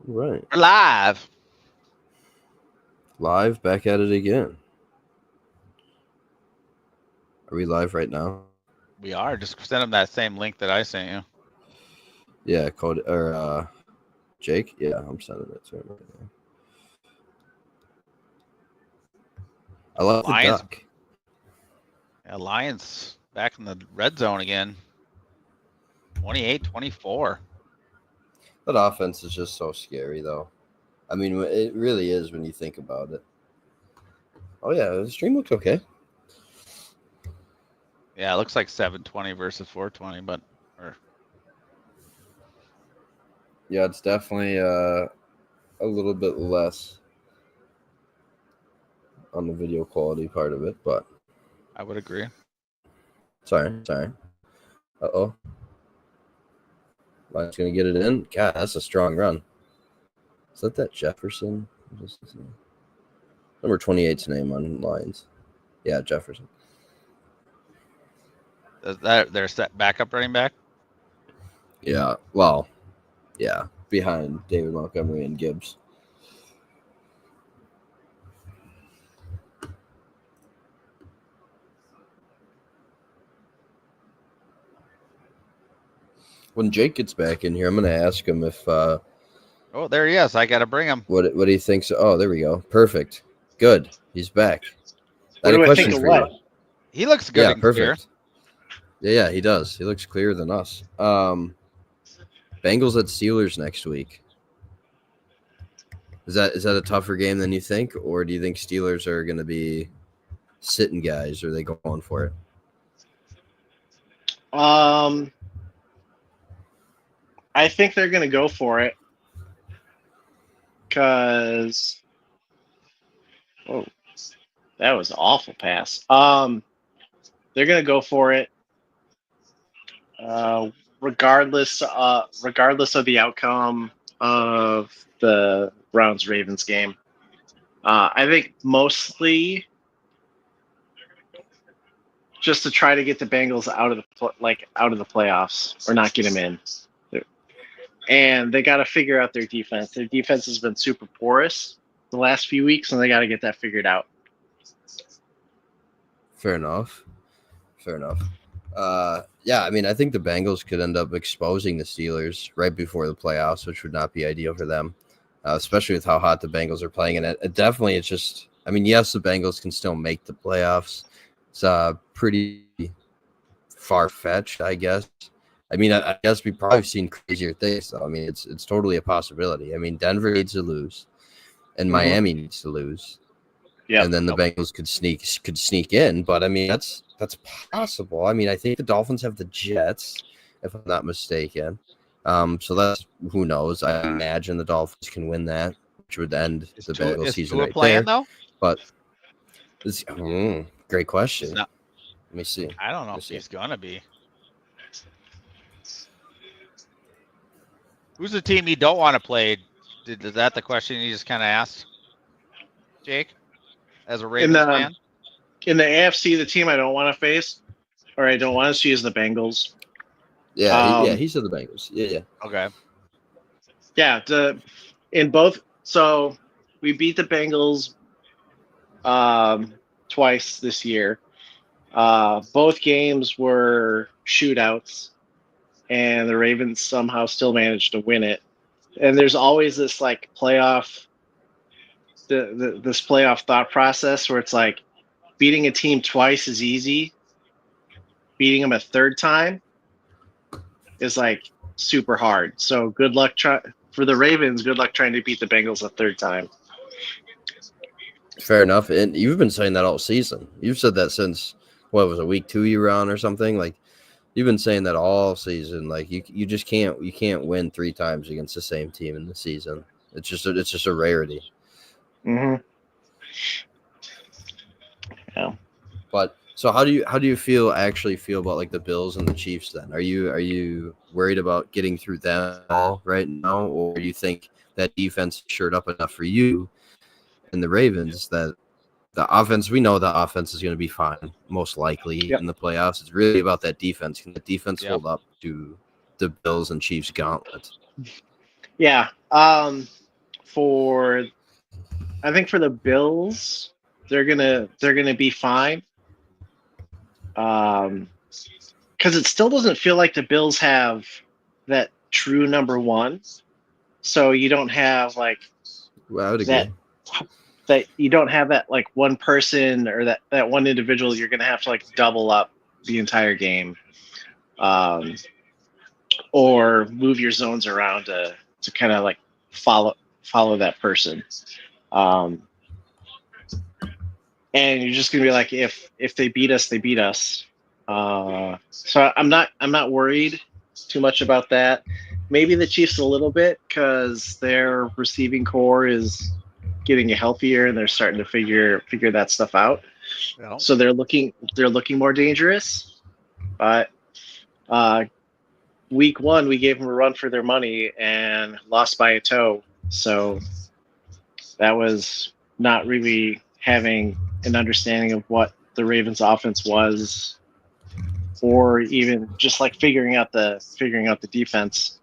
Right. We're live. Live, back at it again. Are we live right now? We are. Just send them that same link that I sent you. Yeah, code or Jake. Yeah, I'm sending it to him right now. I like the Lions. duck. Yeah, Lions back in the red zone again. 28-24. That offense is just so scary, though. I mean, it really is when you think about it. Oh yeah, the stream looks okay. Yeah, it looks like 720 versus 420, but Yeah, it's definitely a little bit less on the video quality part of it, but I would agree. sorry. Uh-oh. Lions gonna get it in. God, that's a strong run. Is that Jefferson? Number 28's name on Lions. Yeah, Jefferson. Is that their set backup running back? Yeah, well, yeah, behind David Montgomery and Gibbs. When Jake gets back in here, I'm going to ask him if Oh, there he is. I got to bring him. what he thinks. Oh, there we go. Perfect. Good. He's back. What do I think of what? He looks good and perfect. clear. Yeah, he does. He looks clearer than us. Bengals at Steelers next week. Is that a tougher game than you think, or do you think Steelers are going to be sitting guys, or are they going for it? I think they're going to go for it because that was an awful pass. They're going to go for it regardless of the outcome of the Browns-Ravens game. I think mostly just to try to get the Bengals out of the playoffs or not get them in. And they got to figure out their defense. Their defense has been super porous the last few weeks, and they got to get that figured out. Fair enough. Yeah, I mean, I think the Bengals could end up exposing the Steelers right before the playoffs, which would not be ideal for them, especially with how hot the Bengals are playing. And it's just, I mean, yes, the Bengals can still make the playoffs. It's pretty far-fetched, I guess. I mean, I guess we've probably seen crazier things, though. I mean, it's totally a possibility. I mean, Denver needs to lose, and Miami needs to lose. Yeah, and then the Bengals could sneak in, but I mean that's possible. I mean, I think the Dolphins have the Jets, if I'm not mistaken. So that's who knows. I imagine the Dolphins can win that, which would end the Bengals season right there. Though? But it's great question. Let me see. I don't know if he's gonna be. Who's the team you don't want to play? Is that the question you just kind of asked, Jake? As a Ravens fan? In the AFC, the team I don't want to face, or I don't want to see, is the Bengals. Yeah, he said the Bengals. Yeah. Okay. Yeah, in both. So we beat the Bengals twice this year. Both games were shootouts, and the Ravens somehow still managed to win it. And there's always this like playoff. This playoff thought process where it's like beating a team twice is easy. Beating them a third time is like super hard. So good luck for the Ravens. Good luck trying to beat the Bengals a third time. Fair enough. And you've been saying that all season. You've said that since, what was it, week 2 you were on or something? Like, you've been saying that all season. Like, you just can't win 3 times against the same team in the season. It's just a rarity. Mm-hmm. Yeah. But so how do you feel about like the Bills and the Chiefs then? Are you worried about getting through them all right now, or do you think that defense shored up enough for you and the Ravens that the offense, we know the offense is going to be fine most likely in the playoffs? It's really about that defense. Can the defense hold up to the Bills and Chiefs gauntlet? Yeah. I think for the Bills, they're gonna be fine. Because it still doesn't feel like the Bills have that true number one. So you don't have like Well, I would that agree. that you don't have that like one person or that one individual you're gonna have to like double up the entire game, or move your zones around to kind of like follow that person. Um, and you're just gonna be like, if they beat us, they beat us. So I'm not worried too much about that. Maybe the Chiefs a little bit because their receiving core is getting healthier and they're starting to figure that stuff out. Yeah. So they're looking more dangerous. But week one we gave them a run for their money and lost by a toe. So that was not really having an understanding of what the Ravens offense was, or even just like figuring out the defense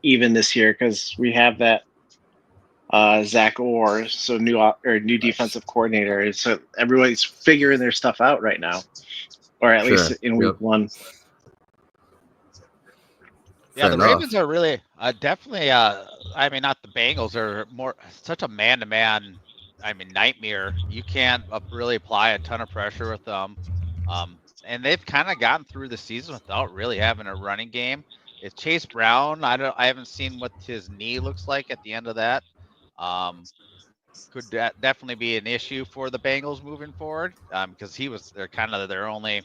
even this year, because we have that Zach Orr, so new defensive coordinator. So everybody's figuring their stuff out right now, or at least in week one. Yeah, Fair the enough. Ravens are really definitely. I mean, not the Bengals are more such a man-to-man. I mean, nightmare. You can't really apply a ton of pressure with them, and they've kind of gotten through the season without really having a running game. If Chase Brown, I haven't seen what his knee looks like at the end of that. Could definitely be an issue for the Bengals moving forward, because they're kind of their only.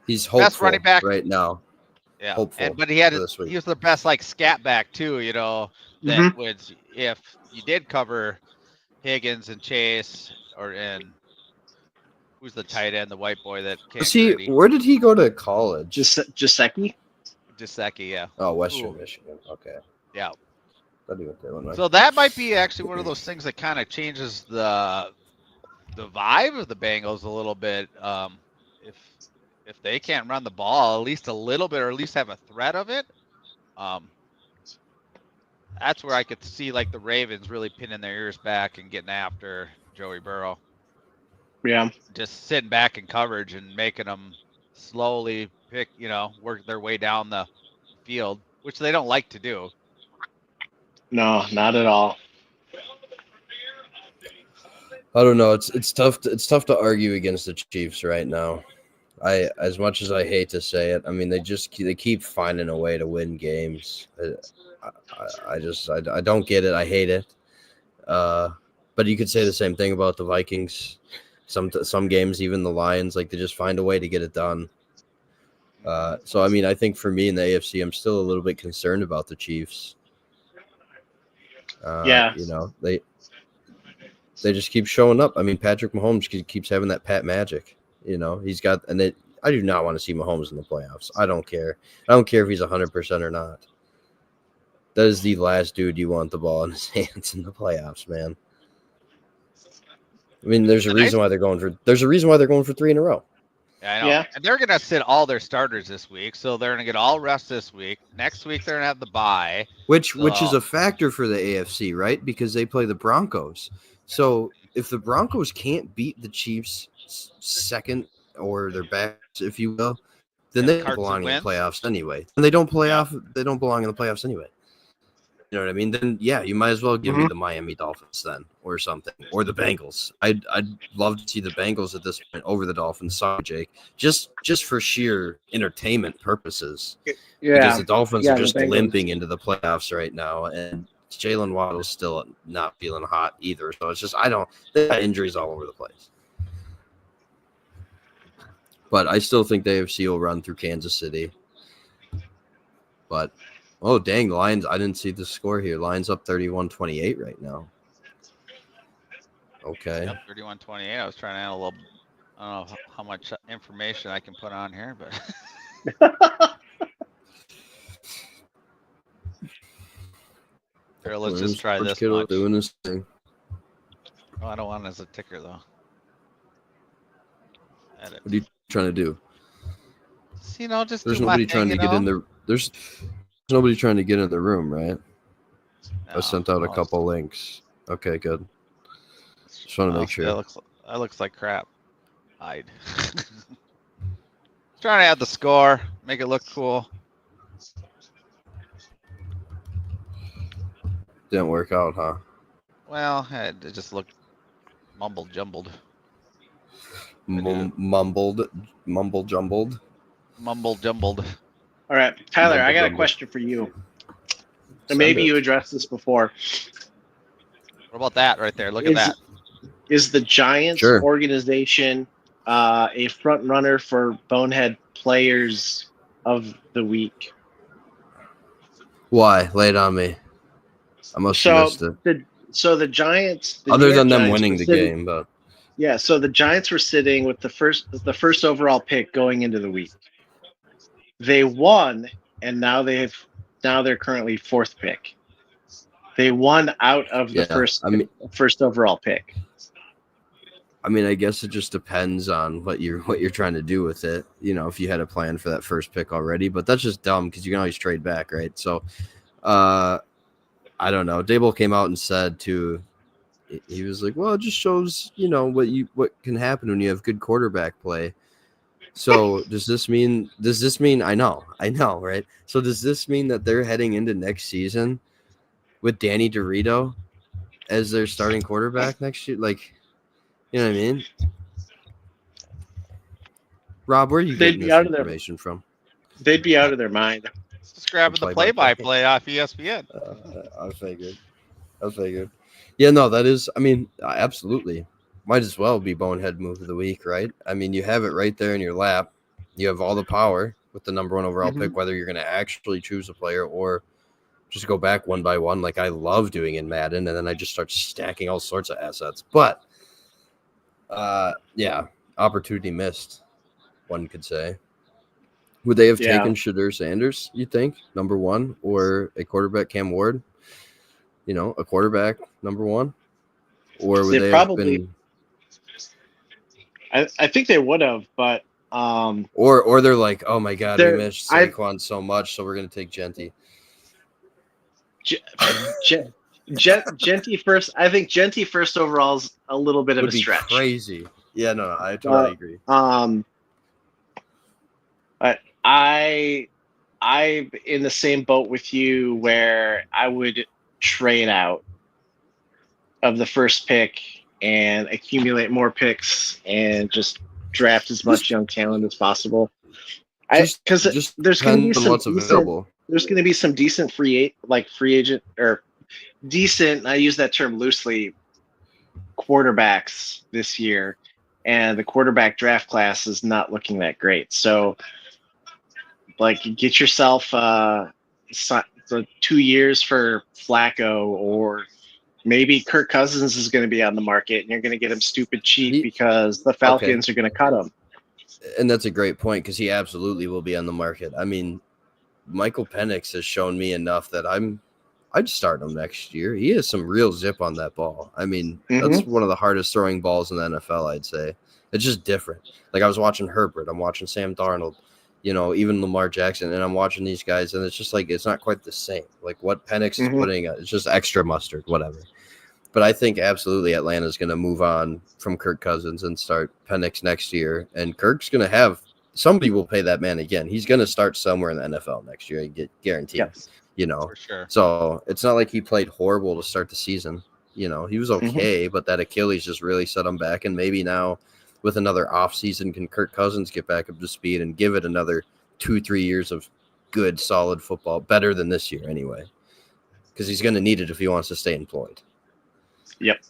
He's hopeful best running back right now. Yeah, Hopeful but he was the best like scat back too. That would, if you did cover Higgins and Chase, and who's the tight end, the white boy that can't. Where did he go to college? Giuseppe? Giuseppe, yeah. Oh, Western Michigan. Okay. Yeah. So that might be actually one of those things that kind of changes the vibe of the Bengals a little bit. If they can't run the ball at least a little bit, or at least have a threat of it, that's where I could see like the Ravens really pinning their ears back and getting after Joey Burrow. Yeah. Just sitting back in coverage and making them slowly work their way down the field, which they don't like to do. No, not at all. I don't know. It's tough. It's tough to argue against the Chiefs right now. As much as I hate to say it, I mean they keep finding a way to win games. I don't get it. I hate it. But you could say the same thing about the Vikings. Some games, even the Lions, like they just find a way to get it done. So I mean, I think for me in the AFC, I'm still a little bit concerned about the Chiefs. Yeah, they just keep showing up. I mean, Patrick Mahomes keeps having that Pat magic. He's got, I do not want to see Mahomes in the playoffs. I don't care. I don't care if he's 100% or not. That is the last dude you want the ball in his hands in the playoffs, man. I mean, there's a reason why they're going for 3 in a row. Yeah, I know. Yeah. And they're gonna sit all their starters this week, so they're gonna get all rest this week. Next week they're gonna have the bye, which is a factor for the AFC, right? Because they play the Broncos. So if the Broncos can't beat the Chiefs second, or their backs, if you will, then they don't belong in the playoffs anyway. And they don't They don't belong in the playoffs anyway. You know what I mean? Then yeah, you might as well give me the Miami Dolphins then, or something, or the Bengals. I'd love to see the Bengals at this point over the Dolphins. Sorry, Jake, just for sheer entertainment purposes. Yeah, because the Dolphins are just limping into the playoffs right now, and Jalen Waddle's still not feeling hot either. So it's just they got injuries all over the place. But I still think the AFC will run through Kansas City. But oh, dang, the Lions. I didn't see the score here. Lions up 31-28 right now. Okay. Yep, 31-28. I was trying to add a little. I don't know how much information I can put on here, but. Here, let's just try this much. Doing this thing. Oh, I don't want it as a ticker, though. Edit. What are you trying to do? Just there's nobody trying to get in there. There's nobody trying to get in the room, right? I sent out a No, couple links. Okay, good. Just want to make sure. That looks like crap. Hide. Trying to add the score, make it look cool. Didn't work out, huh? Well, it just looked mumbled jumbled. Mumbled jumbled. Mumbled jumbled. All right, Tyler, I got a Mumble-jumble. question for you. And Send maybe it. you addressed this before. What about that right there? Look at that. Is the Giants Sure. organization a front runner for Bonehead Players of the Week? Why? Lay it on me. I must have missed it. The Giants, the Other New York than them Giants winning were the sitting- game, but Yeah, so the Giants were sitting with the first overall pick going into the week. They won, and now they're currently fourth pick. They won out of the first overall pick. I mean, I guess it just depends on what you're trying to do with it. You know, if you had a plan for that first pick already, but that's just dumb because you can always trade back, right? So, I don't know. Dable came out and said he was like, well, it just shows, you know, what can happen when you have good quarterback play. So does this mean I know, right? So does this mean that they're heading into next season with Danny DeRito as their starting quarterback next year? Like, you know what I mean? Rob, where are you They'd getting be this out of their- information from? They'd be out of their mind. Just grabbing the Play-by-play. play-by-play off ESPN. I figured. Yeah, no, that is, I mean, absolutely. Might as well be bonehead move of the week, right? I mean, you have it right there in your lap. You have all the power with the number one overall pick, whether you're going to actually choose a player or just go back one by one, like I love doing in Madden, and then I just start stacking all sorts of assets. But, yeah, opportunity missed, one could say. Would they have taken Shadur Sanders, you think, number one, or a quarterback, Cam Ward? You know, a quarterback, number one? Or would they have been... I think they would have, but... Or they're like, oh my God, we missed Saquon so much, so we're going to take Genty. Genty first. I think Genty first overall is a little bit of a stretch. Crazy. Yeah, no, I totally agree. But I'm in the same boat with you where I would trade out of the first pick and accumulate more picks and just draft as much young talent as possible. Because there's going to be some available. There's going to be some decent free agent or decent. I use that term loosely. Quarterbacks this year, and the quarterback draft class is not looking that great. So, like, get yourself for 2 years for Flacco, or maybe Kirk Cousins is going to be on the market, and you're going to get him stupid cheap because the Falcons are going to cut him. And that's a great point because he absolutely will be on the market. I mean, Michael Penix has shown me enough that I'd start him next year. He has some real zip on that ball. I mean, that's one of the hardest throwing balls in the NFL, I'd say. It's just different. Like, I was watching Herbert. I'm watching Sam Darnold, you know, even Lamar Jackson, and I'm watching these guys, and it's just like it's not quite the same. Like, what Penix is putting, it's just extra mustard, whatever. But I think absolutely Atlanta's going to move on from Kirk Cousins and start Penix next year. And Kirk's going to have – somebody will pay that man again. He's going to start somewhere in the NFL next year, guaranteed. Yes. You know, for sure. So it's not like he played horrible to start the season. You know, he was okay, but that Achilles just really set him back. And maybe now with another offseason, can Kirk Cousins get back up to speed and give it another 2-3 years of good, solid football, better than this year anyway, because he's going to need it if he wants to stay employed. Yep.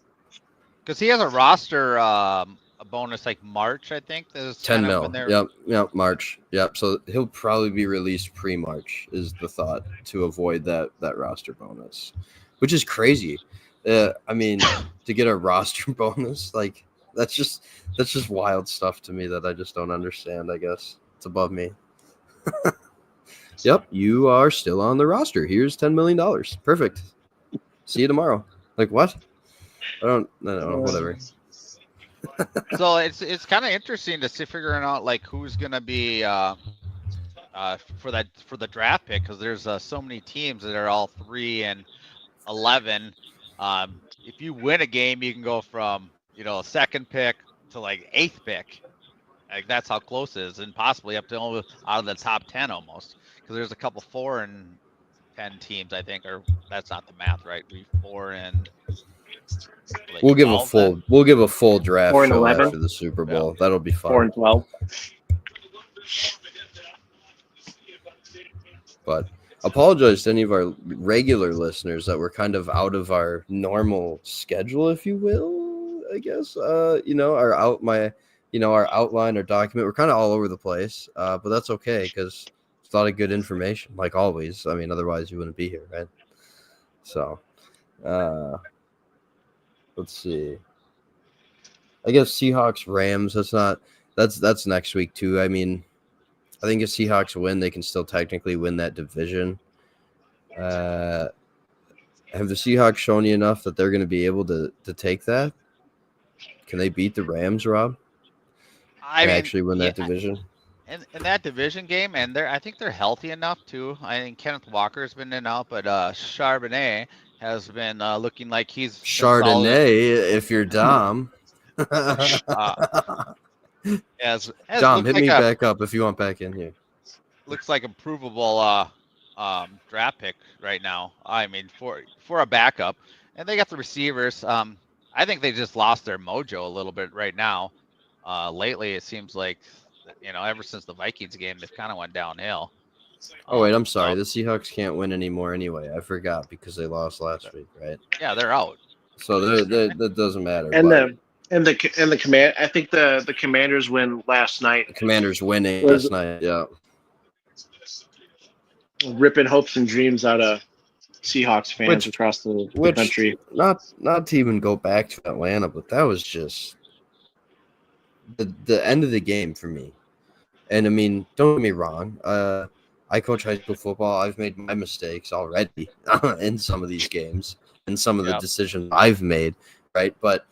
Because he has a roster a bonus like March, I think. 10 mil. Yep, March. Yep. So he'll probably be released pre-March is the thought, to avoid that roster bonus, which is crazy. I mean, to get a roster bonus, like that's just wild stuff to me that I just don't understand. I guess it's above me. Yep, you are still on the roster. Here's $10 million. Perfect. See you tomorrow. Like what? I don't know. Whatever. So it's kind of interesting to see figuring out like who's gonna be for the draft pick, because there's so many teams that are all 3 and 11. If you win a game, you can go from second pick to like eighth pick. Like that's how close it is, and possibly up to out of the top 10 almost, because there's a couple 4 and 10 teams I think, or that's not the math right. We 4 and like We'll give a 12 then. full draft 4 and show 11. after the Super Bowl. That'll be 4 fun. and 12. But apologize to any of our regular listeners that we're kind of out of our normal schedule, if you will. I guess our outline, our document. We're kind of all over the place, but that's okay because it's a lot of good information, like always. I mean, otherwise you wouldn't be here, right? So, let's see. I guess Seahawks Rams. That's next week too. I mean, I think if Seahawks win, they can still technically win that division. Have the Seahawks shown you enough that they're going to be able to take that? Can they beat the Rams, Rob? I mean, actually win that division? In that division game, and I think they're healthy enough too. I think Kenneth Walker's been in and out, but Charbonnet has been looking like he's Chardonnay, if you're Dom. as Dom, hit me back up if you want back in here. Looks like improvable draft pick right now. I mean, for a backup, and they got the receivers. I think they just lost their mojo a little bit right now. Lately, it seems like ever since the Vikings game, they've kind of went downhill. Oh wait, I'm sorry. The Seahawks can't win anymore anyway. I forgot because they lost last week, right? Yeah, they're out. So that doesn't matter. And the command. I think the Commanders win last night. The Commanders winning last night. Yeah. Ripping hopes and dreams out of Seahawks fans across the country. Not to even go back to Atlanta, but that was just the end of the game for me. And I mean, don't get me wrong. I coach high school football. I've made my mistakes already in some of these games and some of the decisions I've made, right? But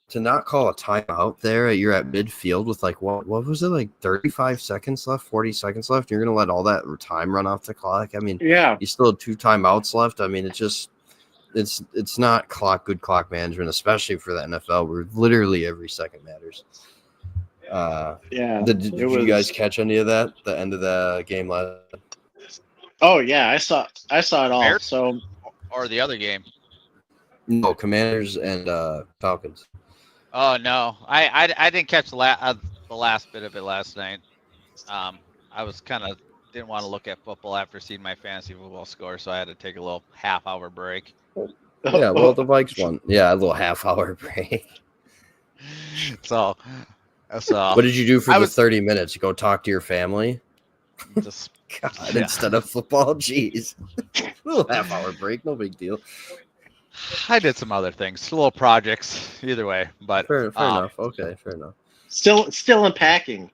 to not call a timeout there, you're at midfield with like what was it, like 35 seconds left, 40 seconds left. You're gonna let all that time run off the clock. I mean, yeah, you still have 2 timeouts left. I mean, it's not good clock management, especially for the NFL, where literally every second matters. Did you guys catch any of that? The end of the game last? Oh yeah, I saw it all. Bears? So, or the other game? No, Commanders and Falcons. Oh no, I didn't catch the last bit of it last night. I was didn't want to look at football after seeing my fantasy football score, so I had to take a little half-hour break. Yeah, well, the Vikes won. Yeah, a little half-hour break. So what did you do for the 30 minutes? You go talk to your family? Just instead of football? Jeez. A little half-hour break, no big deal. I did some other things, little projects, either way. But fair enough. Okay, fair enough. Still unpacking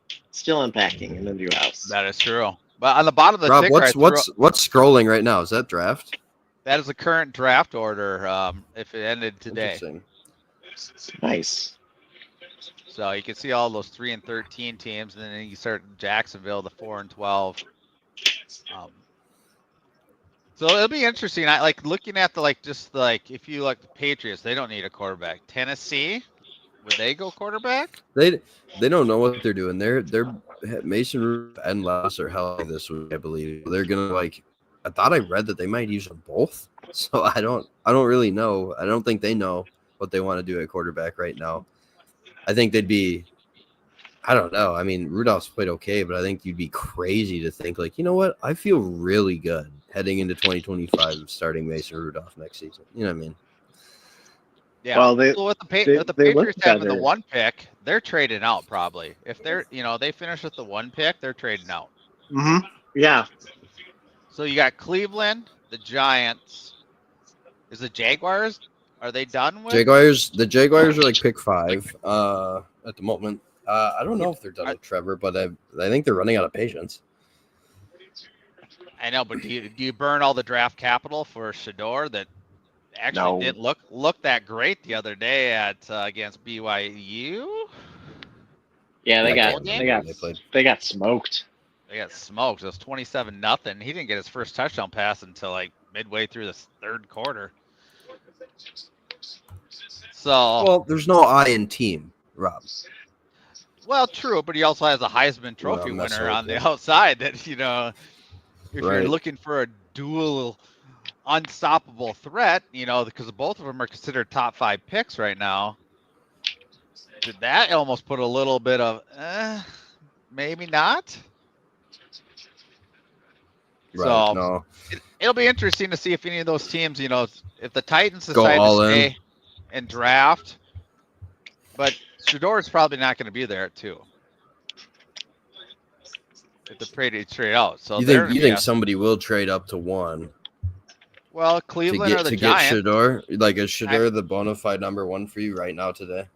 in the new house. That is true. But on the bottom of the Rob, ticker, what's scrolling right now? Is that draft? That is the current draft order. If it ended today. Nice. So you can see all those 3 and 13 teams, and then you start Jacksonville, the 4 and 12. So it'll be interesting. I like looking at if you like the Patriots, they don't need a quarterback. Tennessee, would they go quarterback? They don't know what they're doing. They're Mason Rudolph and Lass are healthy this week, I believe. They're gonna I thought I read that they might use them both. So I don't really know. I don't think they know what they want to do at quarterback right now. I think they'd be. I don't know. I mean, Rudolph's played okay, but I think you'd be crazy to think you know what? I feel really good heading into 2025 starting Mason Rudolph next season. You know what I mean? Yeah. Well, with the Patriots having the 1 pick, they're trading out probably. If they're they finish with the 1 pick, they're trading out. Mm-hmm. Yeah. So you got Cleveland, the Giants. Is the Jaguars? Are they done with Jaguars? The Jaguars are pick 5 at the moment. I don't know if they're done with Trevor, but I think they're running out of patience. I know, but do you burn all the draft capital for Shador that actually didn't look that great the other day against BYU? Yeah, they got smoked. They got smoked. It was 27-0. He didn't get his first touchdown pass until midway through the third quarter. So, Well, there's no I in team, Rob. well, true, but he also has a Heisman Trophy Well, messing winner with on the you. outside that, you know, if you're Right. looking for a dual unstoppable threat, you know, because both of them are considered top 5 picks right now. Did that almost put a little bit of, maybe not? Right. So No. it'll be interesting to see if any of those teams, you know, if the Titans Go decide to all in. stay and draft, but Shador is probably not going to be there too. If they're pretty straight out. So You they're think gonna be somebody will trade up to 1 well, to Cleveland or get the to Giants. get Shador? Like, is Shador the bona fide number 1 for you right now today?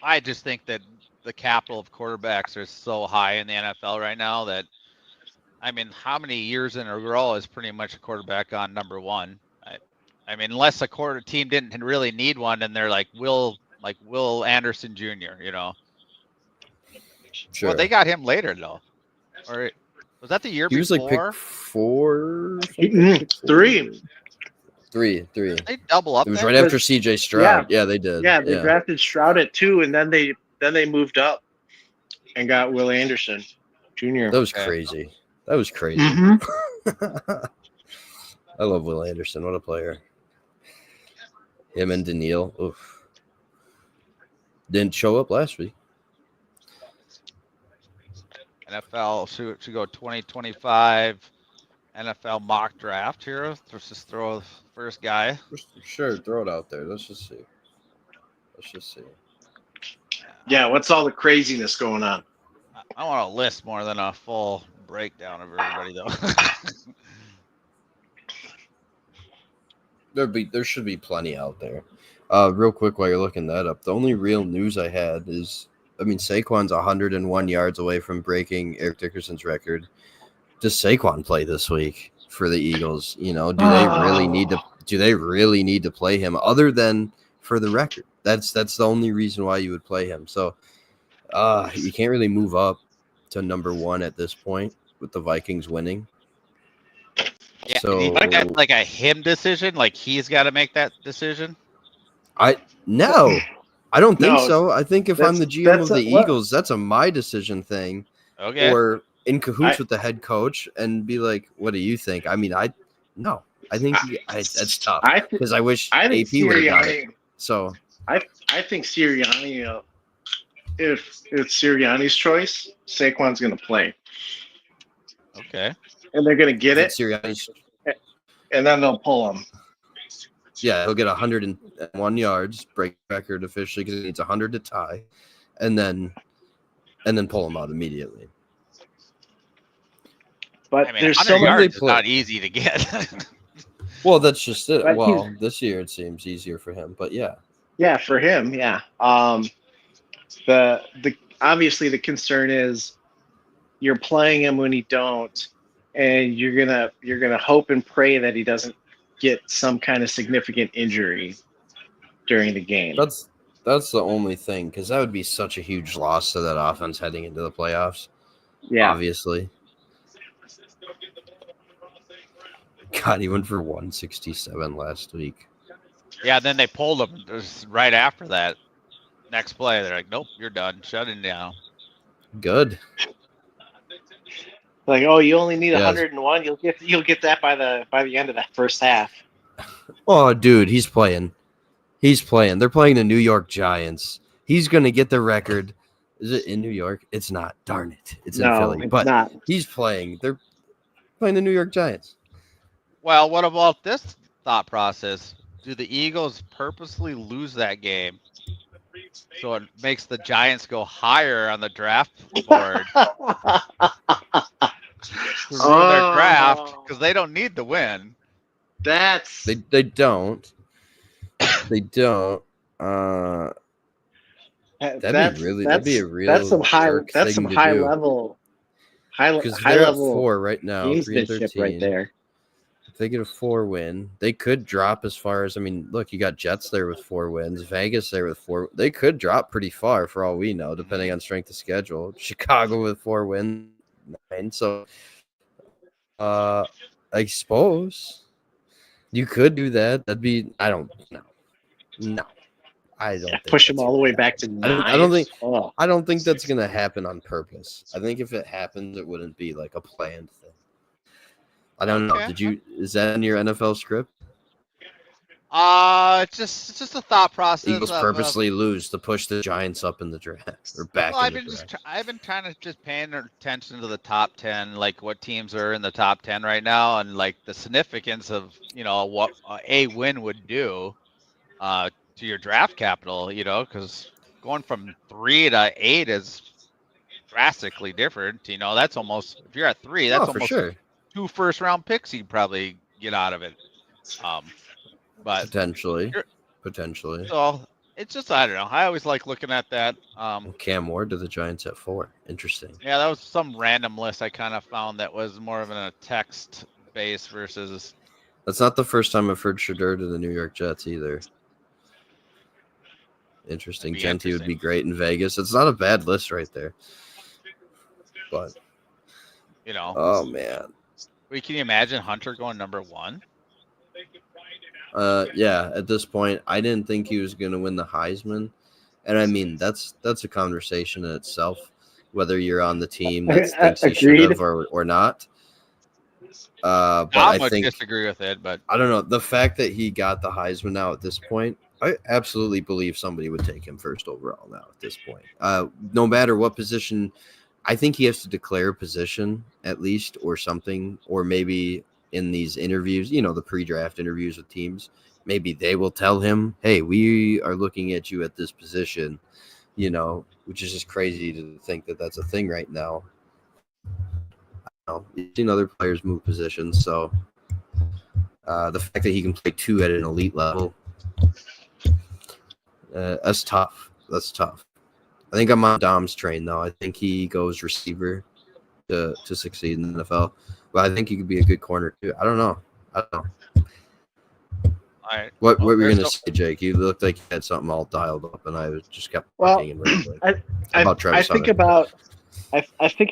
I just think that the capital of quarterbacks are so high in the NFL right now that, I mean, how many years in a row is pretty much a quarterback on number 1? I mean, unless a quarter team didn't really need one, and they're like Will Anderson Jr. You know. Sure. Well, they got him later though, or was that the year He was before? like pick 4. Three. Three. They double up. It was there? right after CJ Stroud. Yeah, they did. Yeah, they drafted Stroud at 2, and then they moved up and got Will Anderson Jr. That was crazy. That was crazy. Mm-hmm. I love Will Anderson. What a player. Him and Daniil. Oof. Didn't show up last week. NFL should go 2025 NFL mock draft here. Let's just throw the first guy. Sure, throw it out there. Let's just see. Yeah, what's all the craziness going on? I want a list more than a full breakdown of everybody though. There should be plenty out there. Real quick while you're looking that up, the only real news I had is, I mean, Saquon's 101 yards away from breaking Eric Dickerson's record. Does Saquon play this week for the Eagles? You know, do they really need to play him other than for the record? That's the only reason why you would play him. So you can't really move up to number 1 at this point with the Vikings winning. Yeah, so do you think that's like a him decision? Like he's got to make that decision? I don't think No, so. I think if I'm the GM of the Eagles, that's a my decision thing. Okay. Or in cahoots with the head coach and be like, what do you think? I mean, I think it's tough because I wish AP would have got it. So I think Sirianni, if it's Sirianni's choice, Saquon's going to play. Okay. And they're going to get it. Sirianni's, and then they'll pull him. Yeah, he'll get 101 yards, break record officially because he needs 100 to tie, and then pull him out immediately. But I mean, there's 100 so yards much. is not easy to get. Well, that's just it. But well, this year it seems easier for him, but yeah. Yeah, for him, yeah. The obviously the concern is you're playing him when he don't, and you're gonna hope and pray that he doesn't get some kind of significant injury during the game. That's the only thing, because that would be such a huge loss to that offense heading into the playoffs. Yeah, obviously. God, he went for 167 last week. Yeah, then they pulled him just right after that. Next play, they're like, "Nope, you're done. Shut him down." Good. Like, oh, you only need 101. You'll get that by the end of that first half. Oh, dude, he's playing. They're playing the New York Giants. He's gonna get the record. Is it in New York? It's not. Darn it. It's in Philly. But not. He's playing. They're playing the New York Giants. Well, what about this thought process? Do the Eagles purposely lose that game so it makes the Giants go higher on the draft board to ruin their draft because they don't need the win? That's they don't. They don't. That'd be a real. That's some high level. Because they're at 4 right now. Gamesmanship right there. If they get a 4 win, they could drop as far as, I mean, look, you got Jets there with 4 wins, Vegas there with 4. They could drop pretty far for all we know, depending on strength of schedule. Chicago with 4 wins, 9. So, I suppose You could do that. That'd be. I don't know. No, I don't think Push him that's all the gonna way happen. back to I 9. don't think. Oh. I don't think that's gonna happen on purpose. I think if it happens, it wouldn't be like a planned thing. I don't know. Okay. Is that in your NFL script? It's just a thought process Eagles of purposely lose to push the Giants up in the draft or back well, in the draft. I've been trying to just paying attention to the top 10, like what teams are in the top 10 right now, and like the significance of what a win would do to your draft capital. Because going from 3 to 8 is drastically different. That's almost if you're at 3, Oh, that's for almost sure. 2 first-round picks you probably get out of it. But Potentially. so it's just I don't know. I always like looking at that. Cam Ward to the Giants at 4. Interesting. Yeah, that was some random list I kind of found that was more of a text base versus. That's not the first time I've heard Shedeur to the New York Jets either. Interesting. Genty would be great in Vegas. It's not a bad list right there. But oh man. Can you imagine Hunter going number 1? Yeah, at this point, I didn't think he was going to win the Heisman. And I mean, that's a conversation in itself, whether you're on the team that thinks he should have or not. But I think disagree with it, but I don't know. The fact that he got the Heisman now at this point, I absolutely believe somebody would take him first overall now at this point. No matter what position, I think he has to declare a position at least or something, or maybe in these interviews, the pre-draft interviews with teams, maybe they will tell him, hey, we are looking at you at this position, which is just crazy to think that that's a thing right now. You've seen other players move positions, so the fact that he can play 2 at an elite level, that's tough. I think I'm on Dom's train, though. I think he goes receiver to succeed in the NFL, but I think he could be a good corner, too. I don't know. All right. What were you going to say, Jake? You looked like you had something all dialed up, and I just kept talking and rambling. I think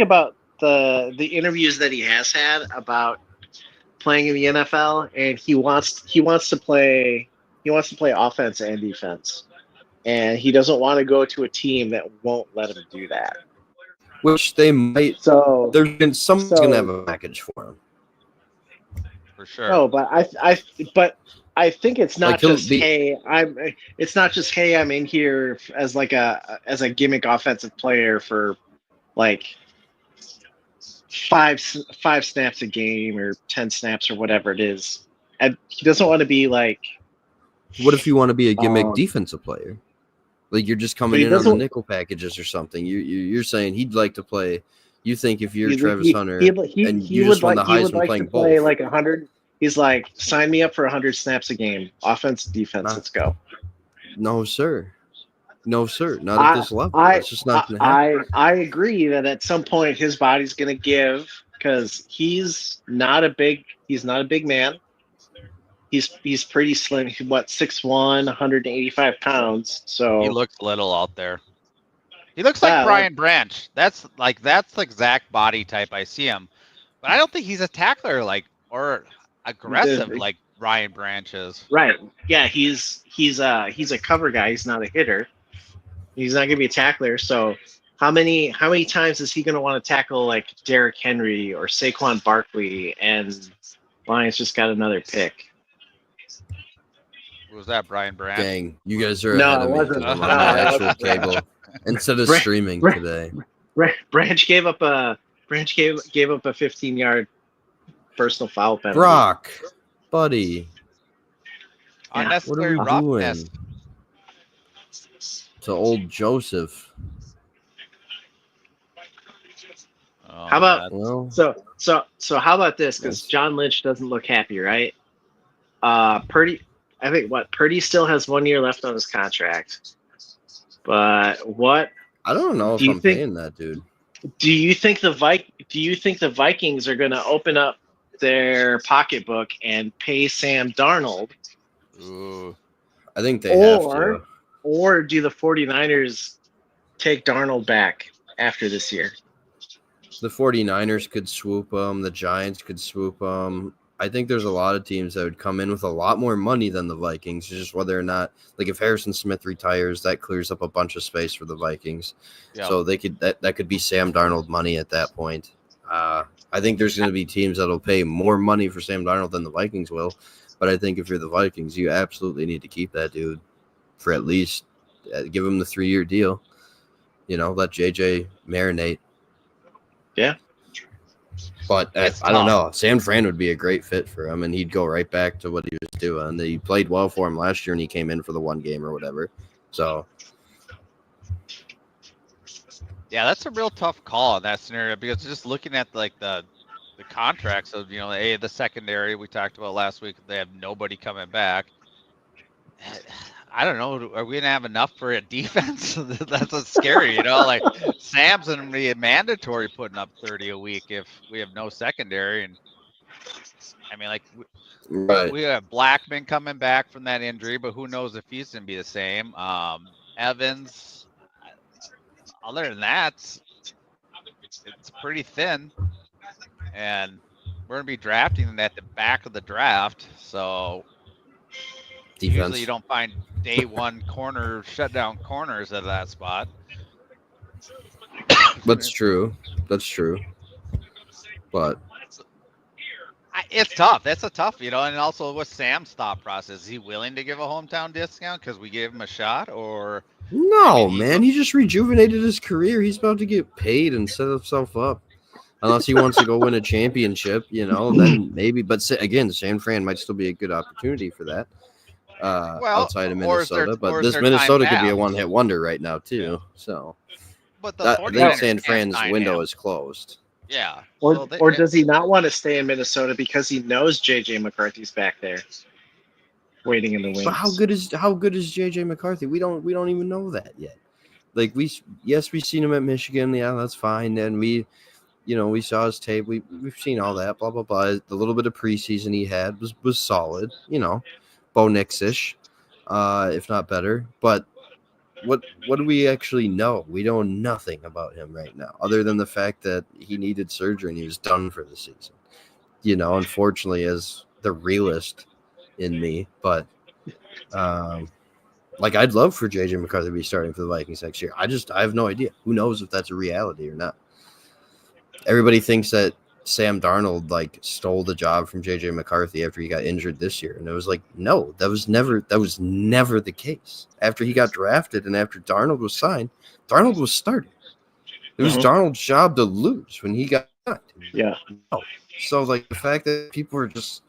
about the interviews that he has had about playing in the NFL, and he wants to play offense and defense, and he doesn't want to go to a team that won't let him do that. Which they might. So someone's going to have a package for him. For sure. No, but I think it's not it's not just hey, I'm in here as a gimmick offensive player for like five snaps a game or 10 snaps or whatever it is. And he doesn't want to be like. What if you want to be a gimmick defensive player? Like you're just coming in on the nickel packages or something. You're saying he'd like to play. You think if you're Travis Hunter and you just won the Heisman playing both, play like 100. He's like, sign me up for 100 snaps a game, offense, defense. Let's go. No, sir. Not at this level. It's just not going to happen. I agree that at some point his body's going to give because he's not a big man. He's pretty slim. 6'1", 185 pounds. So he looks little out there. He looks like Brian Branch. That's the exact body type I see him. But I don't think he's a tackler or aggressive like Brian Branch is. Right. Yeah, he's a cover guy. He's not a hitter. He's not going to be a tackler. So how many times is he going to want to tackle like Derrick Henry or Saquon Barkley? And Lions just got another pick. Was that Brian Branch? Dang, you guys are ahead of me. I'm on my actual cable instead of streaming today. Branch gave up a 15-yard personal foul penalty. Brock, buddy, unnecessary what are we roughness. doing to old Joseph? How about so how about this? Because John Lynch doesn't look happy, right? Purdy. I think Purdy still has 1 year left on his contract. But what? I don't know if I'm paying that dude. Do you think the Vikings are going to open up their pocketbook and pay Sam Darnold? Ooh. I think they have to. Or do the 49ers take Darnold back after this year? The 49ers could swoop him. The Giants could swoop him. I think there's a lot of teams that would come in with a lot more money than the Vikings. It's just whether or not, like, if Harrison Smith retires, that clears up a bunch of space for the Vikings. Yeah. So they could that could be Sam Darnold money at that point. I think there's going to be teams that'll pay more money for Sam Darnold than the Vikings will. But I think if you're the Vikings, you absolutely need to keep that dude for at least give him the 3-year deal. Let JJ marinate. Yeah. But I don't know. San Fran would be a great fit for him, and he'd go right back to what he was doing. He played well for him last year, and he came in for the one game or whatever. So, yeah, that's a real tough call in that scenario because just looking at like the contracts of the secondary we talked about last week, they have nobody coming back. I don't know. Are we gonna have enough for a defense? That's what's scary, Like Sam's gonna be mandatory putting up 30 a week if we have no secondary. And I mean, like right. we have Blackman coming back from that injury, but who knows if he's gonna be the same. Evans. Other than that, it's pretty thin, and we're gonna be drafting at the back of the draft, so. Defense. Usually you don't find day one shutdown corners at that spot. That's true. But it's tough. That's a tough, and also with Sam's thought process, is he willing to give a hometown discount because we gave him a shot, or no, man, he just rejuvenated his career. He's about to get paid and set himself up. Unless he wants to go win a championship, then maybe. But again, San Fran might still be a good opportunity for that. Outside of Minnesota, but this Minnesota could be a one-hit wonder right now too. So, but I think San Fran's window is closed. Yeah, or does he not want to stay in Minnesota because he knows JJ McCarthy's back there, waiting in the wings? But how good is JJ McCarthy? We don't even know that yet. Like we've seen him at Michigan. Yeah, that's fine. And we saw his tape. We've seen all that. Blah blah blah. The little bit of preseason he had was solid. Bo Nix-ish, if not better. But what do we actually know? We know nothing about him right now, other than the fact that he needed surgery and he was done for the season. Unfortunately, as the realist in me, but I'd love for JJ McCarthy to be starting for the Vikings next year. I have no idea. Who knows if that's a reality or not? Everybody thinks that Sam Darnold stole the job from JJ McCarthy after he got injured this year. And it was no, that was never the case. After he got drafted and after Darnold was signed, Darnold was starting. It was Darnold's job to lose when he got signed. Yeah. So the fact that people are just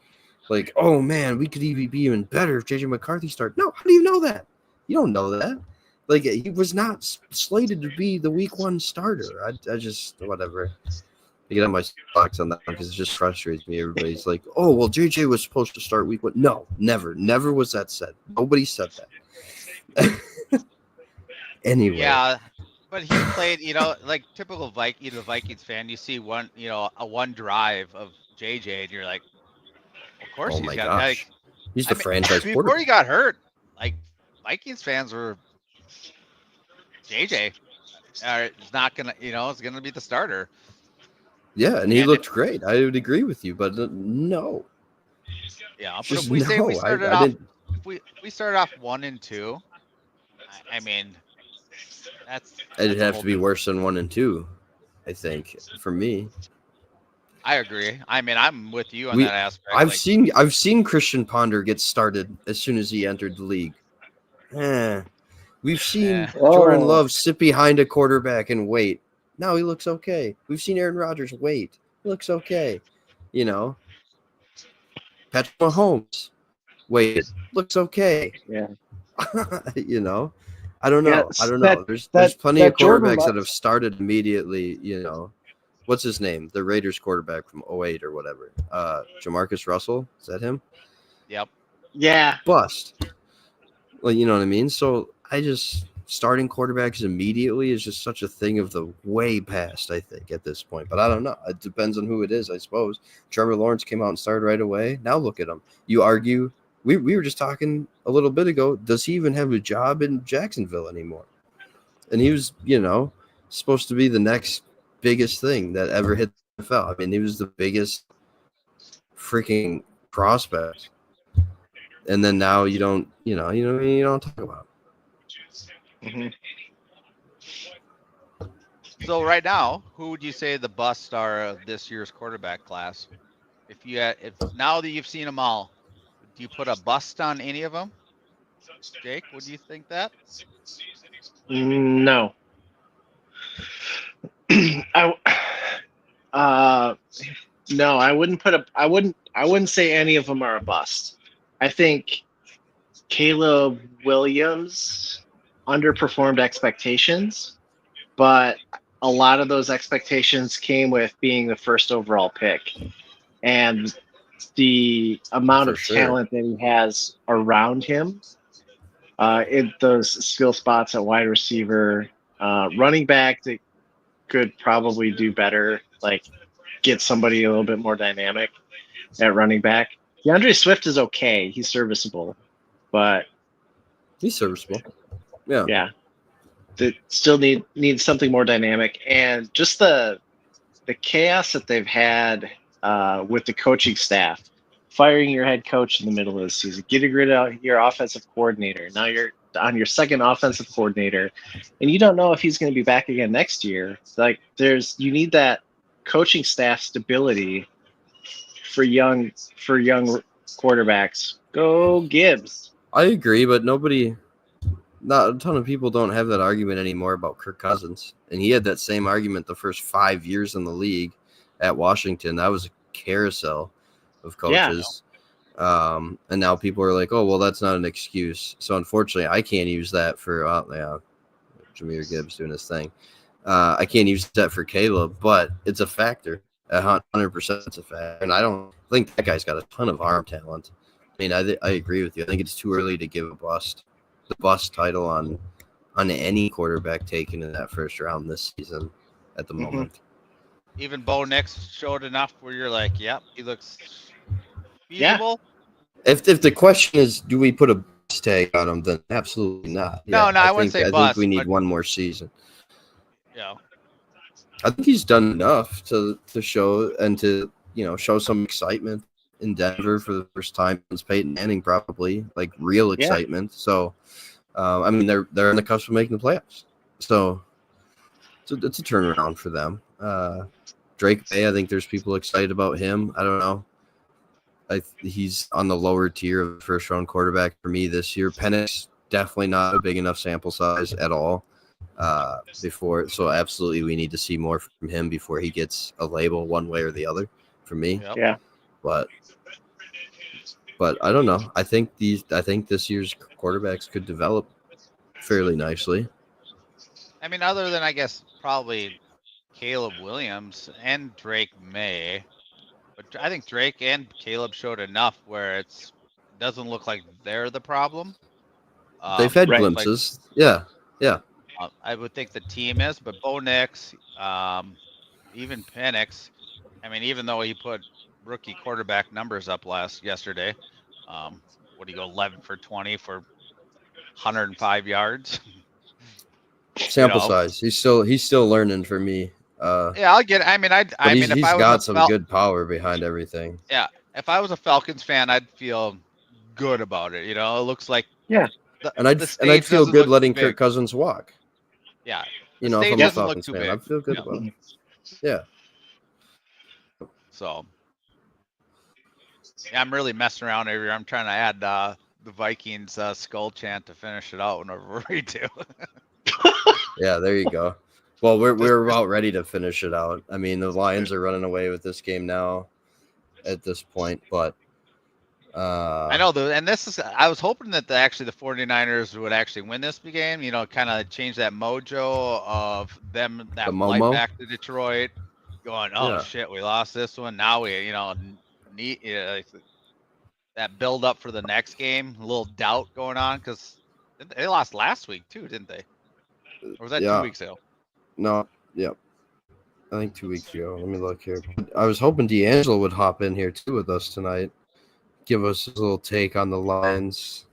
oh man, we could even be even better if JJ McCarthy started. No, how do you know that? You don't know that. He was not slated to be the week 1 starter. I just whatever. I get on my box on that because it just frustrates me. Everybody's like, "Oh, well, JJ was supposed to start week 1." No, never was that said. Nobody said that. Anyway, yeah, but he played, typical Vikings fan. You see one drive of JJ, and you're like, "Of course oh he's my got." gosh, he's the franchise before quarterback. he got hurt. Vikings fans were JJ. It's not gonna, it's gonna be the starter. Yeah, and he looked great. I would agree with you, but no. Yeah, but just if we say we started off, if we started off 1 and 2, I mean, it'd have to be worse than 1 and 2. I think for me. I agree. I mean, I'm with you on that aspect. I've seen Christian Ponder get started as soon as he entered the league. We've seen Jordan Love sit behind a quarterback and wait. No, he looks okay. We've seen Aaron Rodgers wait. He looks okay. Patrick Mahomes wait. Looks okay. Yeah. I don't know. I don't know. There's plenty of quarterbacks that have started immediately, What's his name? The Raiders quarterback from 2008 or whatever. Jamarcus Russell. Is that him? Yep. Yeah. Bust. Well, you know what I mean? So starting quarterbacks immediately is just such a thing of the way past, I think, at this point. But I don't know. It depends on who it is, I suppose. Trevor Lawrence came out and started right away. Now look at him. You argue. We were just talking a little bit ago. Does he even have a job in Jacksonville anymore? And he was, supposed to be the next biggest thing that ever hit the NFL. I mean, he was the biggest freaking prospect. And then now you don't talk about it. Mm-hmm. So right now, who would you say the busts are of this year's quarterback class? If now that you've seen them all, do you put a bust on any of them? Jake, would you think that? No. No, I wouldn't say any of them are a bust. I think Caleb Williams underperformed expectations, but a lot of those expectations came with being the first overall pick. And the amount For of sure. talent that he has around him in those skill spots at wide receiver, running back that could probably do better, like get somebody a little bit more dynamic at running back. DeAndre Swift is okay. He's serviceable, but He's serviceable. Yeah. yeah, they still need something more dynamic. And just the chaos that they've had with the coaching staff, firing your head coach in the middle of the season, getting rid of your offensive coordinator. Now you're on your second offensive coordinator, and you don't know if he's going to be back again next year. Like you need that coaching staff stability for young quarterbacks. Go Gibbs. I agree, but not a ton of people don't have that argument anymore about Kirk Cousins. And he had that same argument the first 5 years in the league at Washington. That was a carousel of coaches. Yeah. And now people are like, oh, well, that's not an excuse. So unfortunately, I can't use that for Jahmyr Gibbs doing his thing. I can't use that for Caleb, but it's a factor. 100% it's a factor. And I don't think that guy's got a ton of arm talent. I mean, I agree with you. I think it's too early to give the bust title on any quarterback taken in that first round this season at the moment. Even Bo Nix showed enough where you're like, yep, he looks feasible. Yeah. If the question is, do we put a bust tag on him, then absolutely not. No, I wouldn't say bust. I think we need one more season. Yeah. I think he's done enough to show and to show some excitement in Denver for the first time since Peyton Manning, probably like real excitement. So, I mean, they're on the cusp of making the playoffs. So it's a turnaround for them. Drake May, I think there's people excited about him. I don't know. He's on the lower tier of first round quarterback for me this year. Penix, definitely not a big enough sample size at all. So absolutely we need to see more from him before he gets a label one way or the other for me. Yep. Yeah. But I don't know. I think this year's quarterbacks could develop fairly nicely. I mean, other than I guess probably Caleb Williams and Drake May, but I think Drake and Caleb showed enough where it doesn't look like they're the problem. They've had glimpses. Yeah. I would think the team is, but Bo Nix, even Penix, I mean, even though he put rookie quarterback numbers up yesterday, what do you go 11 for 20 for 105 yards? Sample size. He's still learning for me. Yeah, I'll get. I mean, he's got some good power behind everything. Yeah, if I was a Falcons fan, I'd feel good about it. It looks like I'd feel good letting Kirk Cousins walk. Yeah, if I'm a Falcons fan, I'd feel good about it. Yeah. So, yeah, I'm really messing around over here. I'm trying to add the Vikings skull chant to finish it out whenever we're ready to. Yeah, there you go. Well, we're about ready to finish it out. I mean, the Lions are running away with this game now at this point, but I know I was hoping that the 49ers would actually win this game, kind of change that mojo of them, that flight back to Detroit, going, shit, we lost this one. Now we, need that build up for the next game, a little doubt going on because they lost last week too, didn't they? Or was that 2 weeks ago? No, yeah. I think 2 weeks ago. Let me look here. I was hoping D'Angelo would hop in here too with us tonight, give us a little take on the Lions,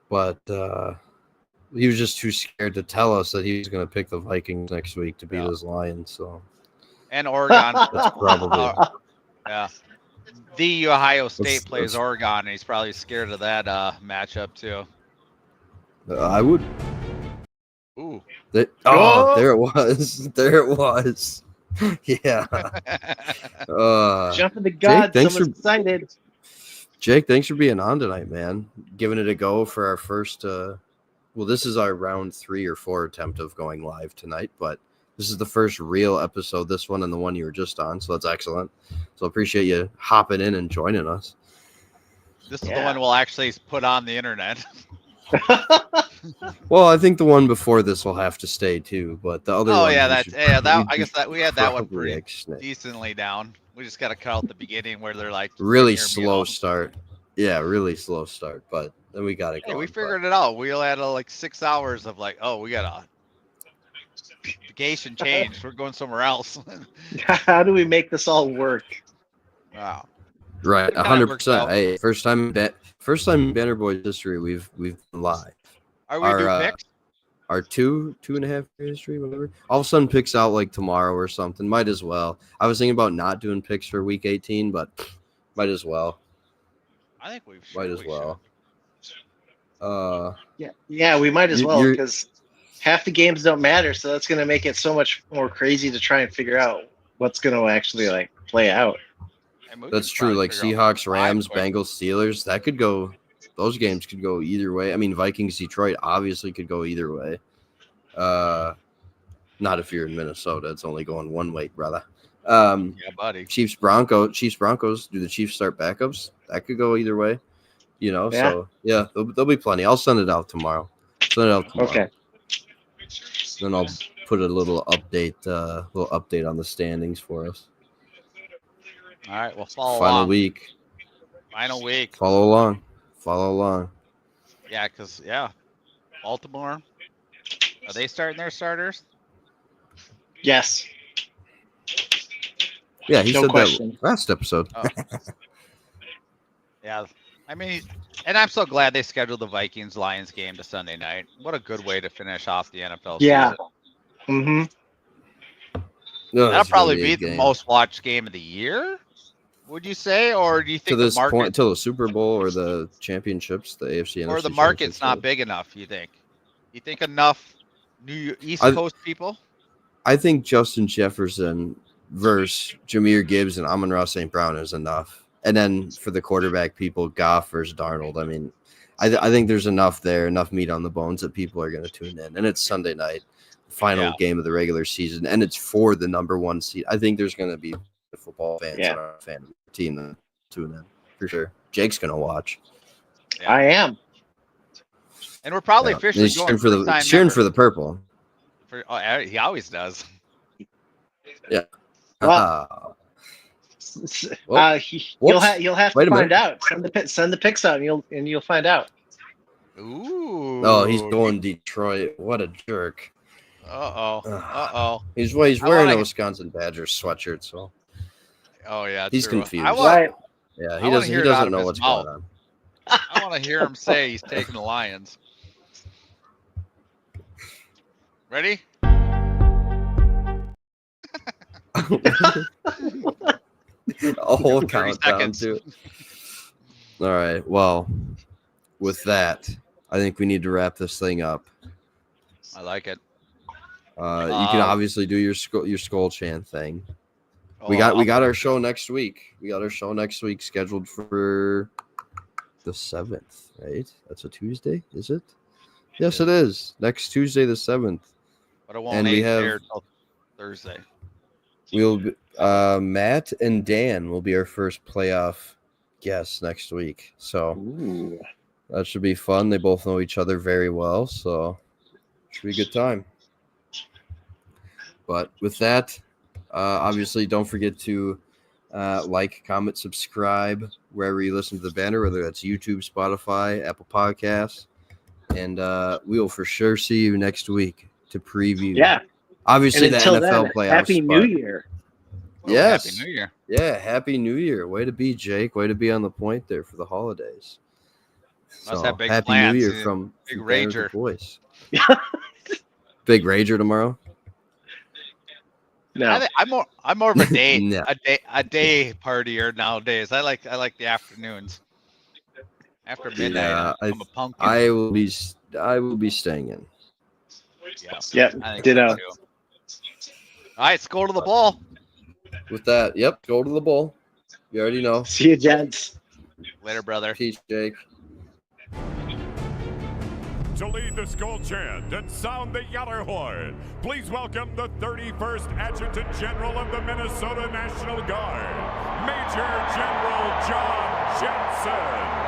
but he was just too scared to tell us that he was going to pick the Vikings next week to beat his Lions. So, and Oregon. That's probably. Yeah. The Ohio State Let's- plays let's- Oregon, and he's probably scared of that matchup too. I would. Ooh. There it was. There it was. Yeah. Jumping the Jake, god. thanks Someone's excited. Jake, thanks for being on tonight, man. Giving it a go for our first. Well, this is our round 3 or 4 attempt of going live tonight, but this is the first real episode. This one and the one you were just on, so that's excellent. So appreciate you hopping in and joining us. This is the one we'll actually put on the internet. Well, I think the one before this will have to stay too, but the other one. I guess that we had that one probably pretty decently down. We just got to cut out the beginning where they're like really slow start. Yeah, really slow start, but then we got it Hey, going. we figured it out. We had like 6 hours of like, oh, we got a vacation change. We're going somewhere else. How do we make this all work? Wow. Right, It kinda works 100%. out. Hey, first time in Banner Boys history we've been live. Are we doing picks? Our 2.5 year history, whatever. All of a sudden picks out like tomorrow or something. Might as well. I was thinking about not doing picks for week 18, but might as well. I think we should. Might as well. Yeah, we might as well You're- because half the games don't matter, so that's going to make it so much more crazy to try and figure out what's going to actually like play out. And we That's could true. probably Like figure out Seahawks, five Rams, quick. Bengals, Steelers, that could go. Those games could go either way. I mean, Vikings, Detroit obviously could go either way. Not if you're in Minnesota. It's only going one way, brother. Yeah, buddy. Chiefs, Broncos. Do the Chiefs start backups? That could go either way. You know, Yeah. so yeah, there'll be plenty. I'll send it out tomorrow. Okay. Then I'll put a little update on the standings for us. All right, well, follow Final along. week. Final week. Follow along. Yeah, because, Baltimore. Are they starting their starters? Yes. Yeah, he No said question. that last episode. Oh. Yeah. I mean, and I'm so glad they scheduled the Vikings-Lions game to Sunday night. What a good way to finish off the NFL Yeah. season. Mm-hmm. No, That'll it's probably gonna be a the game. most watched game of the year, would you say? Or do you to think this the market, point, till the Super Bowl or the championships, the AFC or NFC the market's not championships. big enough, you think? You think enough East I- Coast people? I think Justin Jefferson versus Jahmyr Gibbs and Amon-Ra St. Brown is enough. And then for the quarterback people, Goff versus Darnold. I mean, I think there's enough there, enough meat on the bones that people are going to tune in. And it's Sunday night, final game of the regular season, and it's for the number 1 seed. I think there's going to be football fans on our fan team that tune in for sure. Jake's going to watch. Yeah. I am. And we're probably Yeah. officially He's going cheering for the purple. he always does. Well, Well, you'll have Wait to a find minute. out. Send the pics out, and you'll find out. Ooh. Oh, he's going Detroit. What a jerk. Uh-oh. He's I wearing wanna- a Wisconsin Badgers sweatshirt, so Oh, yeah. he's true. confused. I want, Right. yeah, I he wanna doesn't hear it out of know his what's mouth. going on. I want to hear him say he's taking the Lions. Ready? A whole 30 countdown seconds. too. All right. Well, with that, I think we need to wrap this thing up. I like it. You can obviously do your skull chant thing. We Oh, got our show next week. We got our show next week scheduled for the 7th, right? That's a Tuesday, is it? Yes, it is. Next Tuesday, the 7th. But it won't and we have- air till Thursday. We'll be, Matt and Dan will be our first playoff guests next week. So Ooh. that should be fun. They both know each other very well, so should be a good time. But with that, obviously, don't forget to like, comment, subscribe wherever you listen to the banner, whether that's YouTube, Spotify, Apple Podcasts. And we will for sure see you next week to preview. Yeah. Obviously, And the until NFL then, playoffs. Happy New Year. Oh, Yes. Happy New Year. Yeah, Happy New Year. Way to be, Jake. Way to be on the point there for the holidays. Must have big Happy plans. New Year from Big from Banner Rager. the Boys. Big Rager tomorrow. No. I'm more of a day No. a day partier nowadays. I like the afternoons. After midnight, Yeah, I'm a pumpkin. I will be staying in. Yeah, Yep. I think Ditto. so too. All right, let's go to the ball. With that, yep, go to the bowl. You already know. See you, gents. Later, brother. Peace, Jake. To lead the skull chant and sound the Yaller horn, please welcome the 31st Adjutant General of the Minnesota National Guard, Major General John Jensen.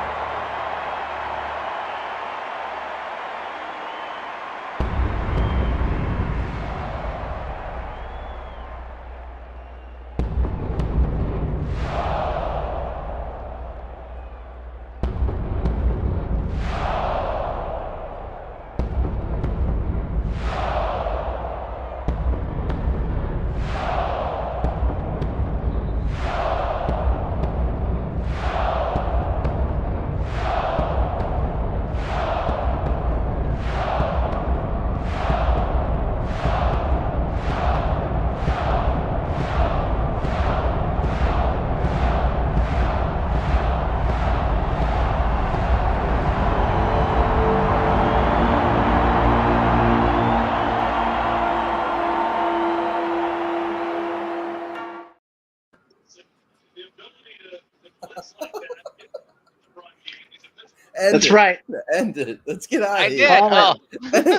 That's right. End it. Let's get out I of here. did. Call it. Oh.